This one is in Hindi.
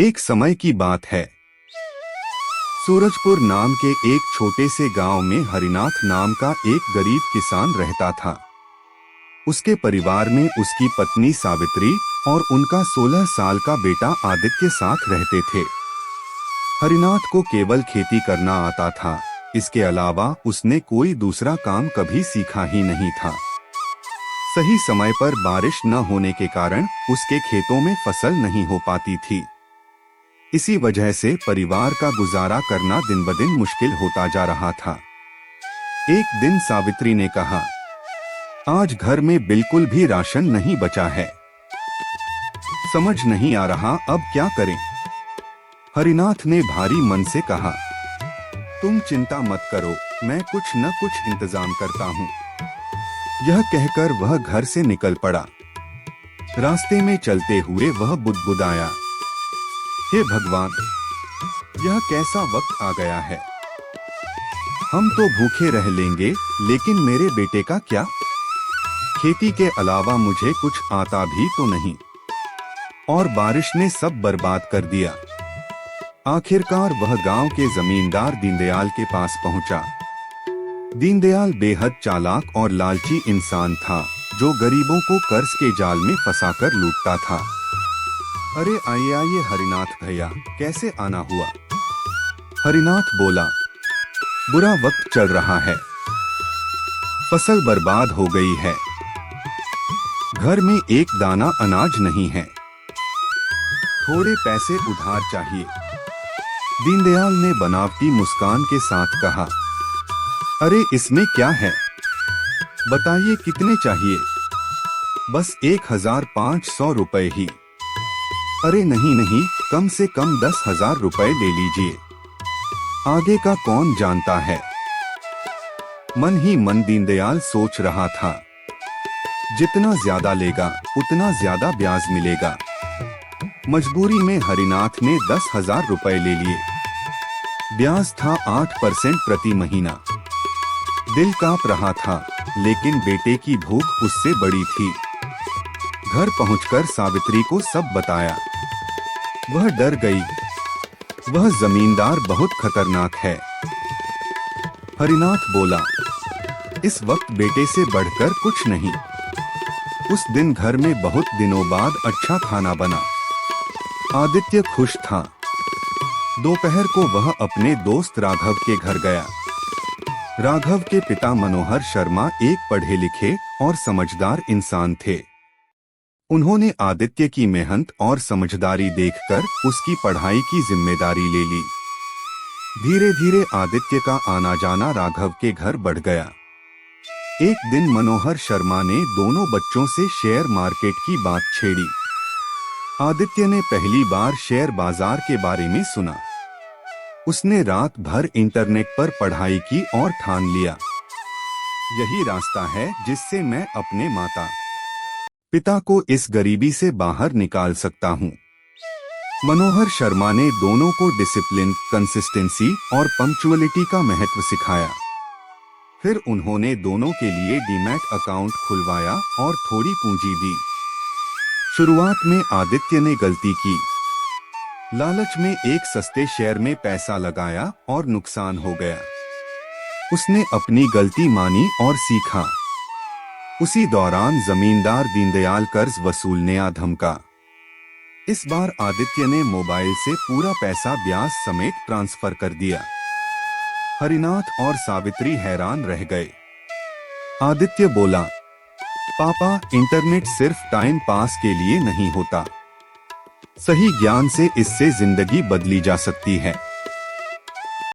एक समय की बात है। सूरजपुर नाम के एक छोटे से गांव में हरिनाथ नाम का एक गरीब किसान रहता था। उसके परिवार में उसकी पत्नी सावित्री और उनका 16 साल का बेटा आदित्य साथ रहते थे। हरिनाथ को केवल खेती करना आता था। इसके अलावा उसने कोई दूसरा काम कभी सीखा ही नहीं था। सही समय पर बारिश न होने के कारण उसके खेतों में फसल नहीं हो पाती थी। इसी वजह से परिवार का गुजारा करना दिन ब दिन मुश्किल होता जा रहा था। एक दिन सावित्री ने कहा, आज घर में बिल्कुल भी राशन नहीं बचा है। समझ नहीं आ रहा अब क्या करें। हरिनाथ ने भारी मन से कहा, तुम चिंता मत करो, मैं कुछ न कुछ इंतजाम करता हूँ। यह कहकर वह घर से निकल पड़ा। रास्ते में चलते हुए वह बुदबुदाया, हे भगवान, यह कैसा वक्त आ गया है। हम तो भूखे रह लेंगे, लेकिन मेरे बेटे का क्या? खेती के अलावा मुझे कुछ आता भी तो नहीं, और बारिश ने सब बर्बाद कर दिया। आखिरकार वह गांव के जमींदार दीनदयाल के पास पहुंचा। दीनदयाल बेहद चालाक और लालची इंसान था, जो गरीबों को कर्ज के जाल में फंसाकर लूटता था। अरे आइए आइए हरिनाथ भैया, कैसे आना हुआ? हरिनाथ बोला, बुरा वक्त चल रहा है, फसल बर्बाद हो गई है, घर में एक दाना अनाज नहीं है, थोड़े पैसे उधार चाहिए। दीनदयाल ने बनावटी मुस्कान के साथ कहा, अरे इसमें क्या है, बताइए कितने चाहिए? बस 1500 रुपए ही। अरे नहीं नहीं, कम से कम 10,000 रुपए ले लीजिए, आगे का कौन जानता है। मन ही मन दीनदयाल सोच रहा था, जितना ज्यादा लेगा उतना ज्यादा ब्याज मिलेगा। मजबूरी में हरिनाथ ने 10,000 रुपए ले लिए। ब्याज था 8% प्रति महीना। दिल कांप रहा था, लेकिन बेटे की भूख उससे बड़ी थी। घर पहुंचकर सावित्री को सब बताया। वह डर गई। वह जमींदार बहुत खतरनाक है। हरिनाथ बोला, इस वक्त बेटे से बढ़कर कुछ नहीं। उस दिन घर में बहुत दिनों बाद अच्छा खाना बना। आदित्य खुश था। दोपहर को वह अपने दोस्त राघव के घर गया। राघव के पिता मनोहर शर्मा एक पढ़े लिखे और समझदार इंसान थे। उन्होंने आदित्य की मेहनत और समझदारी देखकर उसकी पढ़ाई की जिम्मेदारी ले ली। धीरे धीरे आदित्य का आना जाना राघव के घर बढ़ गया। एक दिन मनोहर शर्मा ने दोनों बच्चों से शेयर मार्केट की बात छेड़ी। आदित्य ने पहली बार शेयर बाजार के बारे में सुना। उसने रात भर इंटरनेट पर पढ़ाई की और ठान लिया, यही रास्ता है जिससे मैं अपने माता पिता को इस गरीबी से बाहर निकाल सकता हूँ। मनोहर शर्मा ने दोनों को डिसिप्लिन, कंसिस्टेंसी और पंक्चुअलिटी का महत्व सिखाया। फिर उन्होंने दोनों के लिए डीमैट अकाउंट खुलवाया और थोड़ी पूंजी दी। शुरुआत में आदित्य ने गलती की। लालच में एक सस्ते शेयर में पैसा लगाया और नुकसान हो गया। उसने अपनी गलती मानी और सीखा। उसी दौरान जमींदार दीनदयाल कर्ज वसूलने आ धमका। इस बार आदित्य ने मोबाइल से पूरा पैसा ब्याज समेत ट्रांसफर कर दिया। हरिनाथ और सावित्री हैरान रह गए। आदित्य बोला, पापा, इंटरनेट सिर्फ टाइम पास के लिए नहीं होता। सही ज्ञान से इससे जिंदगी बदली जा सकती है।